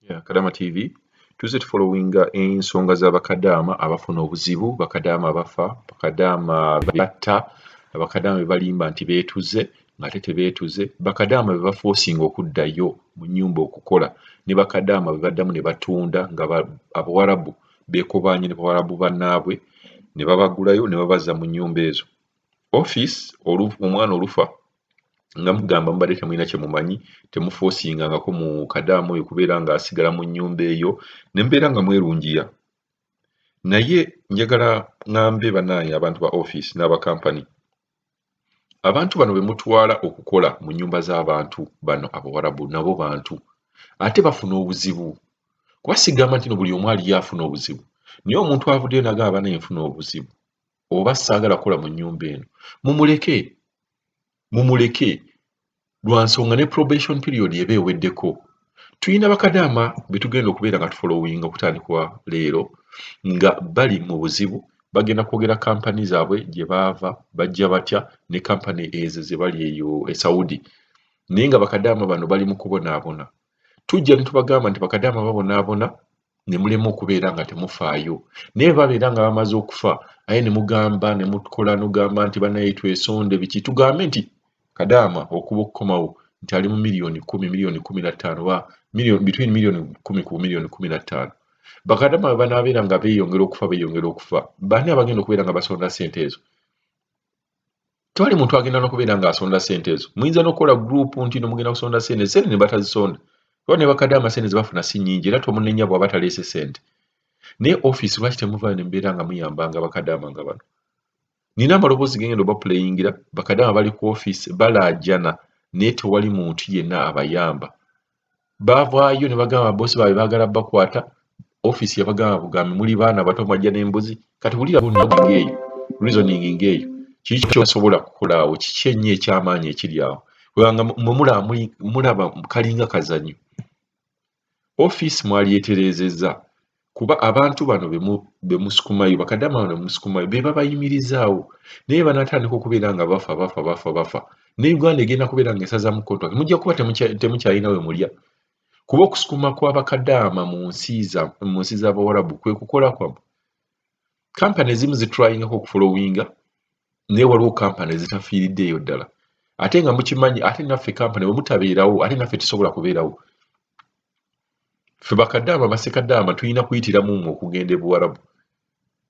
Yeah, Kadama TV tuze tufollowinga ensonga z'abakadaama abafuna obuzibu, bakadaama abafa, bakadaama batta, abakadaama be balimba nti beetuze ng'ate tebeetuze, bakadaama be bafoosinga okuddayo mu nnyumba okukola, ne bakadaama be baddamu ne batunda nga Abawarabu beekobaanye ne Bawarabu bannaabwe ne babagulayo ne babazza mu nnyumba ezo. Office omwana olufa nga mugamba mubadde temulina kye mumanyi, temufoosingangako mu kadaamu oyo kubeera ng'asigala mu nnyumba eyo ne mubeera nga mwerungiya. Naye njagala ŋŋambe bannaaye abantu ba office n'abakampani, abantu bano be mutwala okukola mu nnyumba z'abantu bano Abawarabu nabo bantu ate bafuna obuzibu. Kuba sigamba nti no buli omu aliyo afuna obuzibu, naye omuntu avuddeyo n'agamba naye nfuna obuzibu oba saagala kukola mu nnyumba eno, mumuleke lwa nsonga ne probation period eba eweddeko. Tuyina bakadaama be tugenda okubeera nga tufollowinga okutandikwa leero nga bali mu buzibu, bagenda kwogera kampani zaabwe gye baava bajja batya ne kampani ezo ze bali eyo e Saudi, naye nga bakadaama bano bali mu kubonaabona. Tujja ne tubagamba nti bakadaama babonaabona ne mulema okubeera nga temufaayo, naye babeera nga bamaze okufa aye ne mugamba ne mukola n'ogamba nti banaye twesonde biki, tugambe nti kadaama okuba okukomawo nti ali mu miliyoni 10, miliyoni 15 oba between miliyoni 10 ku miliyoni 15. Bakadaama banaabeera nga beeyongera okufa, bani abagenda okubeera nga basonda ssente ezo? Tewali muntu agenda n'okubeera ng'asonda ssente ezo. Muyinza n'okukola guruupu nti mugenda kusonda ssente ne batazisonda. Kuba ne bakadaama ssente ze bafuna si nnyingi era tomunenya bw'aba taleese ssente. Naye office lwaki temuvaayo ne mubeera nga muyambanga bakadaama nga bano? Nina amaloboozi gengenda obapulayingira, bakadaama bali ku office balaajana naye tewali muntu yenna abayamba. Baavaayo ne bagamba bossi baabwe baagala bakwata, office yabagamba bugambi muli baana bato mwajja n'embuzi. Kati wulira ngeeyo, reasoning ng'eyo, kiki kyosobola kukola awo, kiki ennyo eky'amaanyi ekiri awo? Webanga mulaba kalinga kazanyo. Office mwalyetereezezza kuba abantu bano be musukumayo, bakadaama bano be musukumayo be babayimirizaawo, naye banaatandika okubeera nga bafa. Ne Uganda egenda kubeera ng'esazaamu contract, mujja kuba temukyalina we mulya. Kuba okusukuma kw'abakadaama mu nsi z'Abawarabu kwe kukola kwammwe. Kampani ezimu zitryingako okufollowinga, naye waliwo kampani ezitafiiriddeeyo ddala. Ate nga mukimanyi, ate naffe kampani bwe mutabeerawo, ate naffe tusobola kubeerawo. Ffe bakadaama basekadaama tulina kuyitiramu mmwe okugenda e Buwarabu.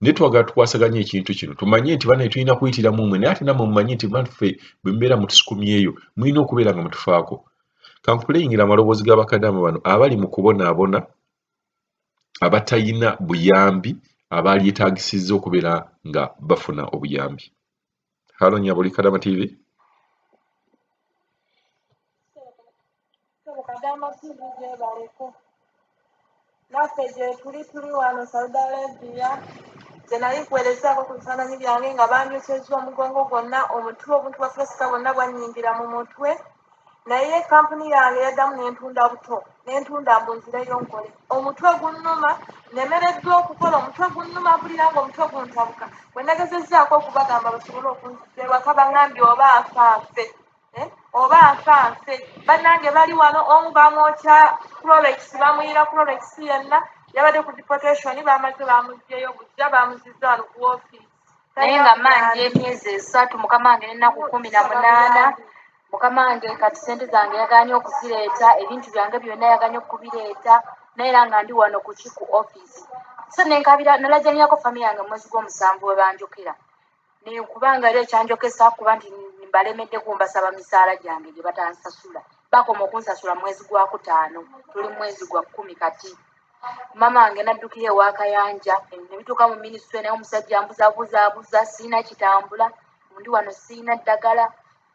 Naye twagala tukwasaganye ekintu kino, tumanye nti banaye tulina kuyitiramu mmwe, naye ate nammwe mumanye nti baffe bwe mubeera mutusukumyeyo, mulina okubeera nga mutufaako. Kankulayingira amaloboozi g'abakadaama bano abali mu kubonaabona, abatayina buyambi, abalyetaagisizza okubeera nga bafuna obuyambi. Halo Nyabuli, Kadama TV. Naffe gye tuli wano Saudi Arabia, gye nali kuweerezaako ku bifaananyi byange nga banyokyezza omugongo gwonna, omutwe obuntu bwa fesika bwonna bwannyingira mu mutwe, naye kampuni yange yaddamu n'entunda buto, n'entunda mbu nzireyo nkole. Omutwe gunnuma, nemereddwa okukola, omutwe gunnuma mpulira ng'omutwe guntabuka. Bwe nagezezzaako okubagamba basobole okunzisa ewaka baŋŋambye oba afanse. Bannange bali wano, omu bamwokya Clorox, bamuyira Clorox yenna, yabadde ku deportation, bamaze bamuggyeyo bujja, bamuzizza wano ku office. Naye nga manje emyezi 3 mukama wange n'ennaku 18, mukama wange kati ssente zange yaganye okuzireeta, ebintu byange byonna yaganye okubireeta, naye era nga ndi wano ku office. So nenkabira nalajjanirako family yange mwezi gw'omusanvu we banjokera. Ne kubanga era ekyanjokesa kuba nti balemedde kumbasaba misaala gyange gye batansasula. Bakoma okunsasula mwezi gwa 5, tuli mwezi gwa 10 kati. Mama wange naddukira ewa Kayanja, ne bituuka mu minisitule naye omusajja ambuzaabuza, siina kitambula, ndi wano siina ddagala.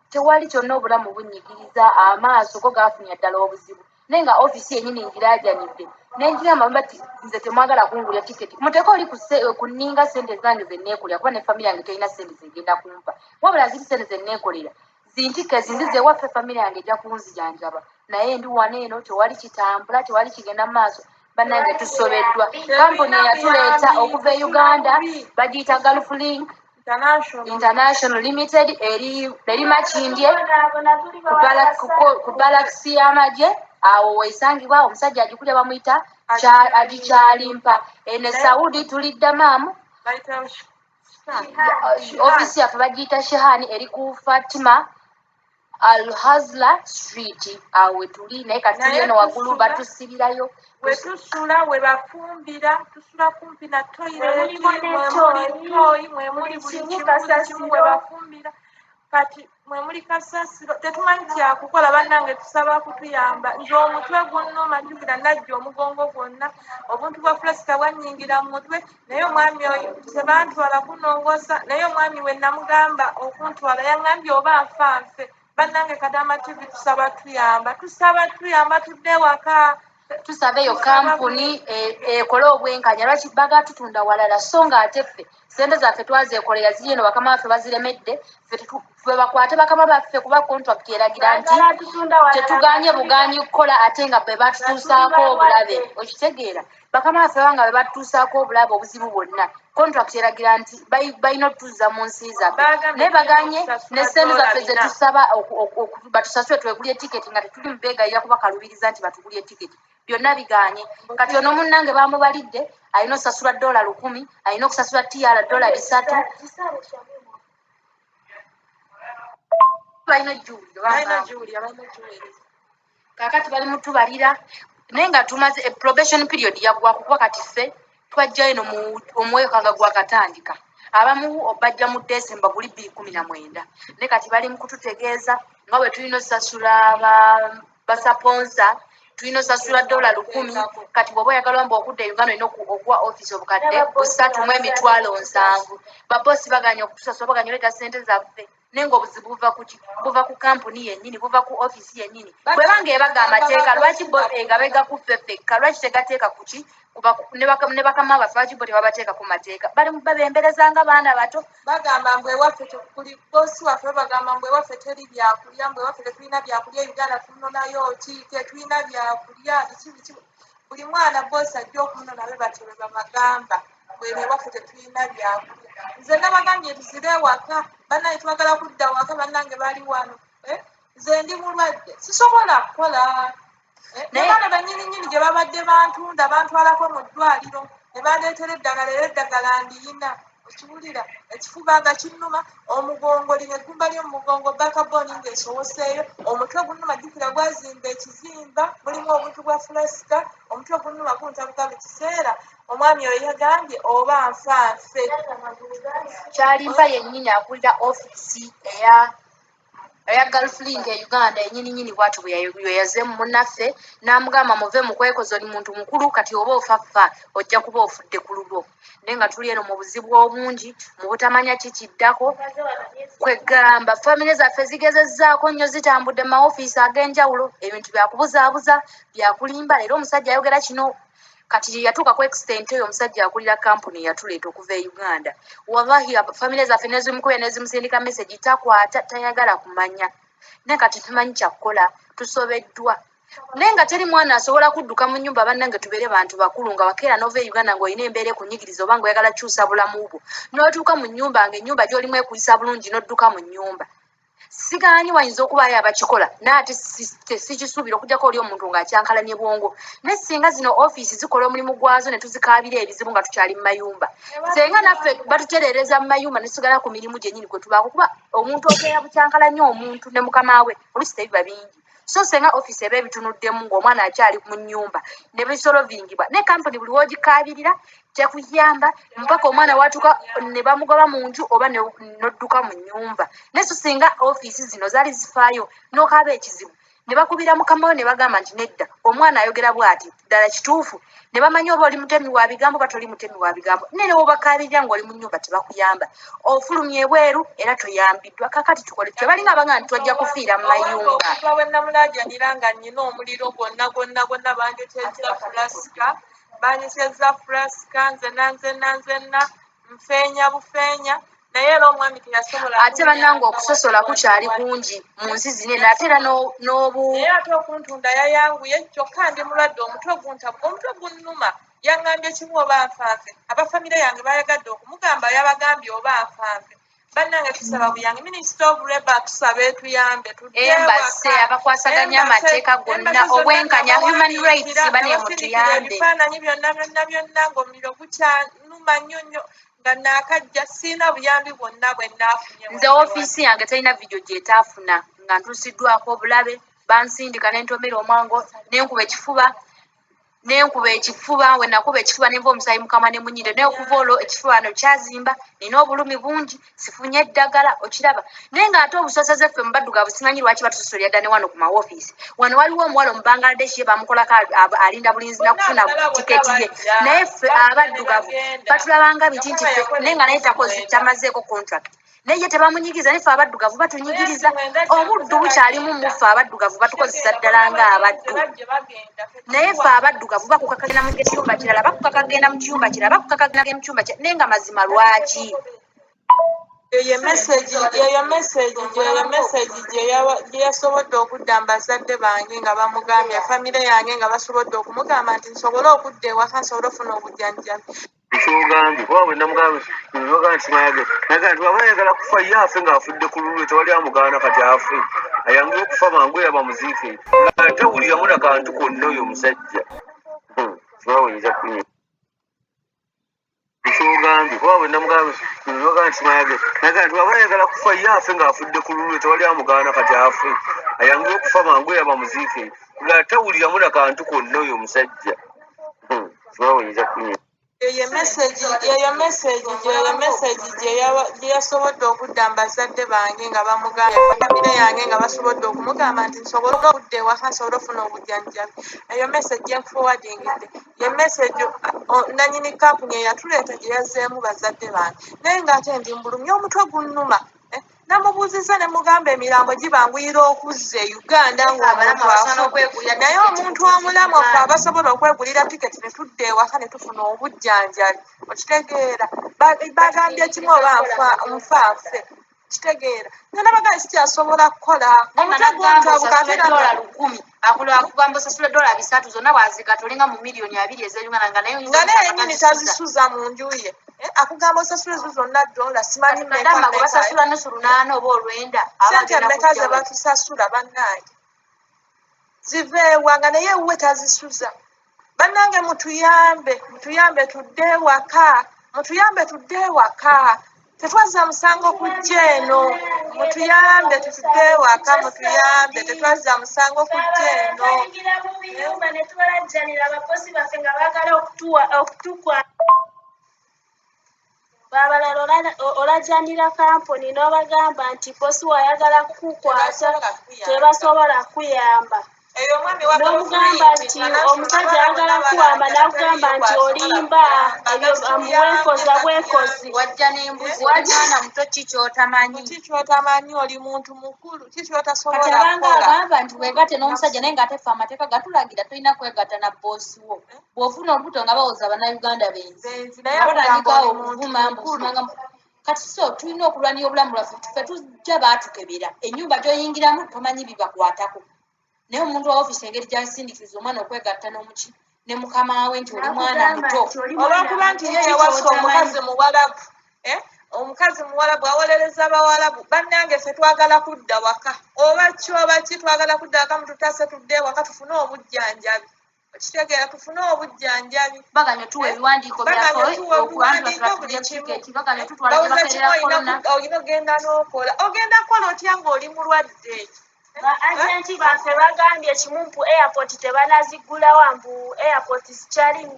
Tewali kyonna obulamu bunyigiriza, amaaso go gaafunya ddala obuzibu. Naye nga ofisi yennyini ngiraajanidde. Nenjigamba bati nze temwagala kungulya tiketi. Muteeka oli kunninga ssente zange ze nneekolera kuba ne family yange terina ssente zegenda kumpa. Wabula ziri ssente ze nneekolera. Zintike zinzize ewaffe family yange ejja kunzijanjaba. Naye ndi wano eno tewali kitambula, tewali kigenda mu maaso. Bannange tusobeddwa. Kampuni eyatuleeta okuva e Uganda bagiyita Gulf Link International Limited eri Makindye ku Balaxi y'amagye awo wesangibwa omusajja agikulya bamuyita agikyalimpa ene Saudi tulidda maamu ofisi yaffe bagiyita Shehani eri ku Fatima Al-Hazla Street awo wetuli naye kati tuli eno waggulu batusibirayo wetusula webafumbira tusula kumpi na toilet mwemuli buli kimu webafumbira kati mwemuli kasasiro tetumanyi kyakukola bannange tusaba kutuyamba nze omutwe gunnuma njukira najja omugongo gwonna obuntu bwa Fresca bwannyingira mu mutwe naye omwami oyo tebantwala kunongosa naye omwami we namugamba okuntwala yaŋŋambye oba nfanfe bannange Kadama TV tusaba tuyamba tudde waka tusaba eyo kampuni ekole obwenkanya lwaki baga tutunda walala so nga ate ffe sente zaffe twazeekolera ziri eno bakama baffe baziremedde ffe bakwate bakama baffe kuba contract eragira nti tetuganye buganyi kukola ate nga bwe batutuusaako obulabe okitegeera bakama baffe banga bwe batutuusaako obulabe obuzibu bwonna contract eragira nti balina otutuuza mu nsi zaffe naye baganye ne sente zaffe ze tusaba batusasule twegulye etiketi nga tetuli mu beegayira kuba kalubiriza nti batugulye etiketi byonna biganye kati ono munnange bamubalidde alina okusasula $100 alina okusasula TR $3 balina ejjuuliro kakati bali mutubalira naye nga tumaze probation period yaggwa kuba kati ffe twajja eno omwaka nga gwakatandika abamu bajja mu December guli 2019 naye kati bali mu kututegeeza nga bwe tulina osasula basaponsa tulina osasula $10 kati bw'oba oyagala mba okudda Uganda olina okuwa office obukadde 3,700 babosi baganya okutusasula baganya oleeta ssente zaffe naye nga obuzibu buva ku kampuni yennyini buva ku ofisi yennyini bwe banga ebaga amateeka lwaki bo egabega ku ffe ffekka lwaki tegateeka ku ki ne bakama baffe lwaki bo tebabateeka ku mateeka babembereza nga baana bato bagamba mbwe waffe tekuli bosi waffe bagamba mbwe waffe teri byakulya mbwe waffe tetulina byakulya Uganda tunonayo ki tetulina byakulya buli mwana bosi ajja okumunona be batyo bwe babagamba mbwe waffe tetulina byakulya nze nabagambye tuzire ewaka bannaye twagala kudda waka bannange bali wano nze ndi mulwadde sisobola kukola nebaana bannyininyini gye babadde bantunda bantwalako mu ddwaliro ne bandeetera eddagala era eddagala ndiyina okiwulira ekifuba nga kinnuma omugongo lino eggumba ly'omugongo bakaboni ng'esowoseeyo omutwe gunnuma jjukira gwazimba ekizimba mulimu obuntu bwa Fresca omutwe gunnuma guntabuka mu kiseera omwami oyo yagambye oba nfanfe kyalimpa yennyini akulira ofisi eya Gulflink e Uganda ennyininyini bwatu bwe yaze munnaffe n'amugamba muve mu kwekoza oli muntu mukulu kati oba ofaffa ojja kuba ofudde ku lubo naye nga tuli eno mu buzibu obungi mu butamanya kikiddako kwegamba famire zaffe zigezezzaako nnyo zitambudde mu maofiisi ag'enjawulo ebintu byakubuzaabuza byakulimba leero omusajja ayogera kino kati yatuuka ku extent eyo omusajja akulira kampuni yatuleeta okuva e Uganda wallahi famire zaffe nezimukubya nezimusindika message takwata tayagala kumanya naye kati tumanyi kyakukola tusobeddwa naye nga teri mwana asobola kudduka mu nnyumba bannange tubeere bantu bakulu nga wakeera n'ova e Uganda ng'olina embeera ekunyigiriza oba ng'oyagala kyusa bulamu bwo n'otuuka mu nnyumba ng'ennyumba gy'olimu ekuyisa bulungi n'odduka mu nnyumba sigaanyi wayinza okubaayo abakikola naate sikisuubira okujjako oli omuntu ng'akyankalanye bwongo naye singa zino ofiisi zikola omulimu gwazo ne tuzikaabira ebizibu nga tukyali mu mayumba senga naffe batutereereza mu mayumba ne tusigala ku mirimu gyennyini kwe tubaako kuba omuntu okeeya bukyankalanye omuntu ne mukama we oluusi tebiba bingi so senga ofiisi eba ebitunuddemu ng'omwana akyali mu nnyumba ne bisolovingibwa ne kampuni buli woogikaabirira tekuyamba mpaka omwana watuuka ne bamugoba mu nju oba n'odduka mu nnyumba naye so singa ofiisi zino zaali zifaayo n'okaaba ekizibu ne bakubira mukama we ne bagamba nti nedda omwana ayogera bw'ati ddala kituufu ne bamanya oba oli mutemi wa bigambo ba toli mutemi wa bigambo naye ne bw'obakaabirira ng'oli mu nnyumba tebakuyamba ofulumye ebweru era toyambiddwa kakati tukole tutyo balinga abanga nti twajja kufiira mu mayumba bwe namulaajanira nga nnina omuliro gwonna banyekyezza Fresca nzenna nfeenya bufeenya naye era omwami teyasobola ate bannange okusosola kukyali kungi mu nsi zino ate era naye ate okuntunda yayanguye kyokka ndi mulwadde omutwe gunnuma yaŋŋambye kimu oba nfanfe abafamire yange bayagadde okumugamba yabagambye oba nfanfe bannange tusaba buyange Minister of Labour tusabe tuyambe embase abakwasaganya amateeka gonna obwenkanya human rights bane mutuyambe ebifaananyi byonna ng'omuliro gukyanuma nnyo nga naakajja siina buyambi bwonna bwe naafunye nze ofiisi yange talina vidiyo gyetaafuna nga ntusiddwako obulabe bansindika n'entomera omwango n'enkuba ekifuba we nakuba ekifuba nenva omusaayi mukama ne munyire naye okuva olwo ekifuba wano kyazimba nina obulumi bungi sifunye eddagala okiraba naye ng'ate obusosoze ffe mu baddugavu simanyi lwaki batusosolya ddane wano ku mawofiisi wano waliwo omuwala omu Bangladesh ye bamukolako alinda bulinzi nakufuna tiketi ye naye ffe abaddugavu batulabanga biti nti ffe naye nga naye tamazeeko contract naye ye tebamunyigiriza niffe abaddugavu batunyigiriza obuddu bukyalimu muffe abaddugavu batukozesa ddala ng'abaddu naye ffe abaddugavu bakukakagenda mu kiyumba kirala bakukakagenda mu kiyumba kirala bakukakagenda mu kiyumba kirala naye nga mazima lwaki eyo message gye yasobodde okudda mu bazadde bange nga bamugambye famire yange nga basobodde okumugamba nti nsobole okudda ewaka nsobole okufuna obujjanjabi ekyogambye kuba bwe namugambye noga nti mage naga nti waba ayagala kufa ye afe ng'afudde ku lulwe tewali amugaana kati afe ayangire okufa mangu yaba muziike nga tewuliramu na kantu konna oyo omusajja kibawenyeza kunya ekyogambye kuba bwe namugambye noga nti mage naga nti waba ayagala kufa ye afe ng'afudde ku lulwe tewali amugaana kati afe ayangire okufa mangu yaba muziike nga tewuliramu na kantu konna oyo omusajja kibawenyeza kunya eyo message gye yasobodde okudda mu bazadde bange nga bamugambye famire yange nga basobodde okumugamba nti nsobole okudda ewaka nsobole okufuna obujjanjabi eyo message gyenforwardingidde ye message nanyini kampuni eyatuleeta gye yazzeemu bazadde bange naye ng'ate ndi mbulumya omutwe gunnuma namubuuziza ne mugamba emirambo gibanguyira okuzza e Uganda ng'omuntu afudde naye omuntu omulamu ffe abasobola okwegulira tiketi ne tudda ewaka ne tufuna obujjanjabi okitegeera bagambye kimu oba nfaafe kitegeera nanabagaa sikyasobola kukola akugamba osasula $300 zonna bwazikatolinga mu miliyoni 2 ez'Uganda nga naye yenyini tazisuza mu nju ye akugamba osasula ezo zonna $, simanyi basasula nusu 8 oba olwenda sente mmeka ze batusasula bannange ziva ewa nga naye ewuwe tazisuza bannange mutuyambe tudde ewaka tetwazza musango kujja eno mutuyambe tutudde ewaka mutuyambe tetwazza musango kujja eno ne tubalajjanira abakozi baffe nga baagala okutukwa babalala olajjanira kampuni n'obagamba nti bosi wayagala kukukwata tebasobola kuyamba n'omugamba nti omusajja ayagala kuwamba n'akugamba nti olimba ebyo bwekoza bwekozi wajja n'embuzi omwana muto kikyotamanyi oli muntu mukulu kati kikyotasobola abanga agamba nti weegatte n'omusajja naye ng'ate ffe amateeka gatulagira tolina kwegatta na boosi wo bw'ofuna olubuto nga bawoza bannayuganda benzi batandikawo okuvuma mbuzumanga kati so tulina okulwanira obulamu lwaffe ffe tujja baatukebera ennyumba gy'oyingiramu tomanyi bibakwatako naye omuntu wa ofiisi engeri gy'asindikiriza omwana okwegatta n'omuki ne mukama we nti oli mwana muto olw'okuba nti ye yawasa omukazi muwalabu awolereza bawalabu bannange ffe twagala kudda waka oba ki twagala kudda waka mututase tudde waka tufune obujjanjabi okitegeera tufune obujjanjabi baganya tuwa ebiwandiiko byaffe olina ogenda n'okola ogenda kukola otya ng'oli mulwadde agenti baffe bagambye ekimumpu airport tebanazigulawo mbu airport zikyalimu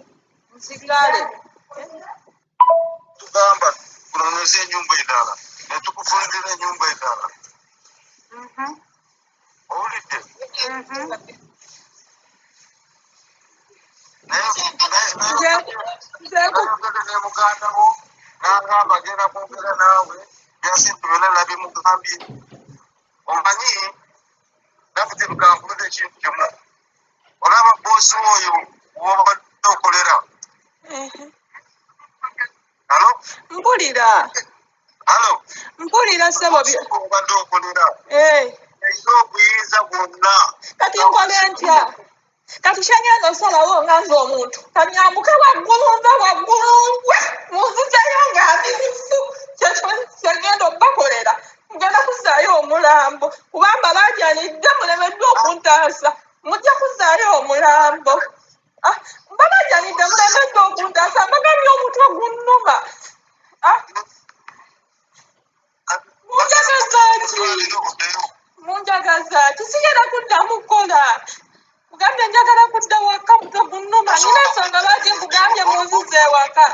nzigale tugamba kunonoza ennyumba endala netukufunira ennyumba endala owulidde nayogera ne muganda wo n'agamba agenda kwogera naawe byasintu byonna nabimugambye omanyi naffe tebikankulira ekintu kimu olaba boosi oyo wobadde okolera halo mpulira sebo obadde okolera erina obuyinza bwonna kati nkole ntya kati kyengenda osalawo nga ng'omuntu kanyambuke waggulu nve waggulu ngwe munzizeyo nga mbirifu kyagenda okubakolera mugenda kuzaayo omulambo kubanga baajanidde mulemeddwa okuntaasa mujja kuzaayo omulambo babaajanidde mulemeddwa okuntaasa mbagambye omutwe gunnuma munjagaza ki sigenda kuddamu kukola kugambye njagala kudda waka mutwe gunnuma nina ensonga lwaki nkugambye munzize ewaka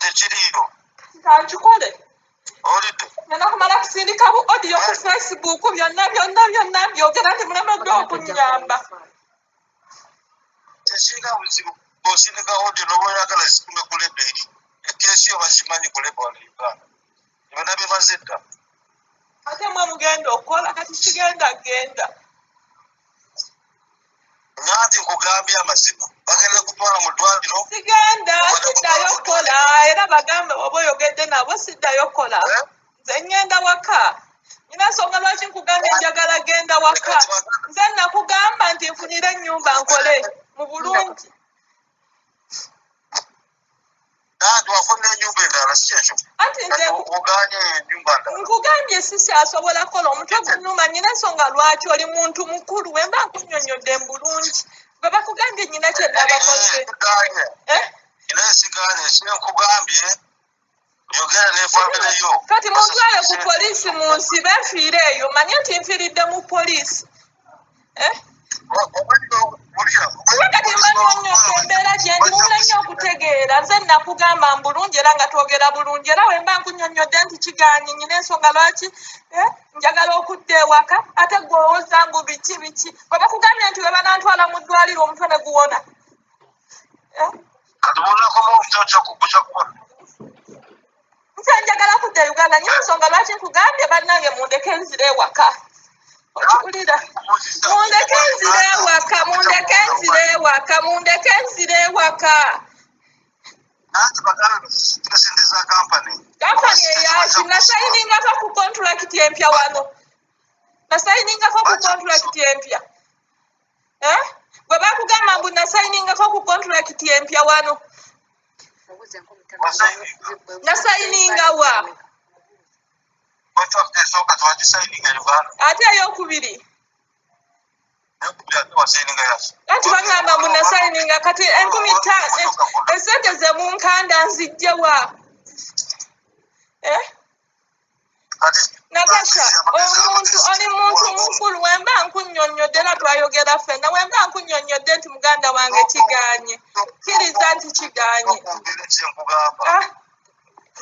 tekiriyo kankikole ngenda kumala kusindika bu odiyo ku Facebook byonna byogera nti mulemeddwa okunyamba tekirina buzibu osindika odiyo noba oyagala zikume ku leberi ekesi yo bakimanyi ku leba wano Uganda byonna bimaze dda ate mwe mugenda okukola kati kigenda genda nganti nkugambye amazima bagenda kutwala mu ddwaliro sigenda siddayo kukola era bagambe oba oyogedde nabo siddayo kukola nze ngenda waka nina nsonga lwaki nkugambye njagala genda waka nze nakugamba nti nfunire ennyumba nkole mu bulungi nanti wafuna ennyumba endala si ekyo anti nze oganye ennyumba ndala nkugambye sikyasobola kukola omutwe gunnuma nyina ensonga lwaki oli muntu mukulu wemba nkunnyonnyodde mu bulungi bwe bakugambye nyina kyennabakoze ina esiganye kyenkugambye yogera n'efamire yo kati muntwale ku poliisi mu nsi benfiire eyo manye nti nfiiridde mu poliisi kati manyonyodde embeera gyendi mumula nnyo okutegeera nze nakugamba mbulungi era nga twogera bulungi era wemba nkunyonyodde nti kigaanyi nyina ensonga lwaki njagala okudda ewaka ate gwowooza ngu biki bwe bakugambye nti we banantwala mu ddwaliro omutwe ne guwona kati bonakoma omutwe kyakuba nze njagala kudda Uganda nyina ensonga lwaki nkugambye bannange mundeke nzire ewaka okiwulira mundeke nzire ewaka mundeke nzire ewaka nanti bagambe sente za kampani eyaki nasayiningako ku kontulakiti empya wano nasayiningako ku kontulakiti empya bwe bakugamba mbu nasayiningako ku kontulakiti empya wano nasayininga wa esooka tewagisayininga Uganda ate eyokubiri wasayininga yaki kati bagamba mbu nasayininga kati 5,000 esente ze munkanda nzijjewa Natasha omuntu oli muntu mukulu wemba nkunnyonnyodde era twayogera ffenna wemba nkunnyonnyodde nti muganda wange kigaanye kkiriza nti kigaanye kyenkugamba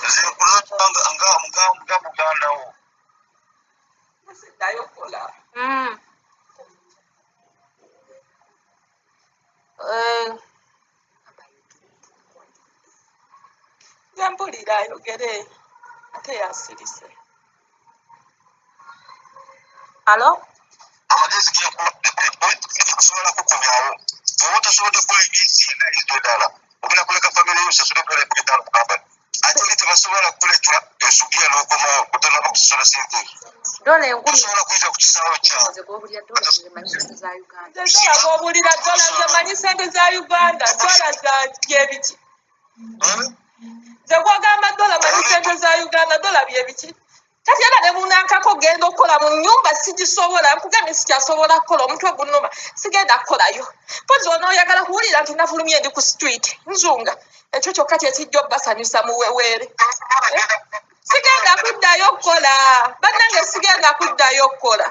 nze nkulanga nga muganda wo siddayo kola yempulira ayogere ate yasirise alo amagezi genkusobola kukomyawo oba tosobodde kukola emyezi ena eddala ogenda kuleka famire yose asobole kukola ebitano ku kampani ate oli tebasobola kukulekera ensugia n'okomawo otanaba kusosola sente tosobola kuyita ku kisaawe kyawe gobulira dola zemanyi sente za Uganda dola za byebiki nze gwogamba dola manyi sente za Uganda dola byebiki kati era ne munankako genda okukola mu nnyumba sigisobola nkugambye sikyasobola kukola omutwe gunnuma sigenda kukolayo pozi onooyagala kuwulira nti nafulumye ndi ku street nzunga ekyo kyokka kyekijja obbasanyusa muweweere sigenda kuddayo kukola bannange sigenda kuddayo kukola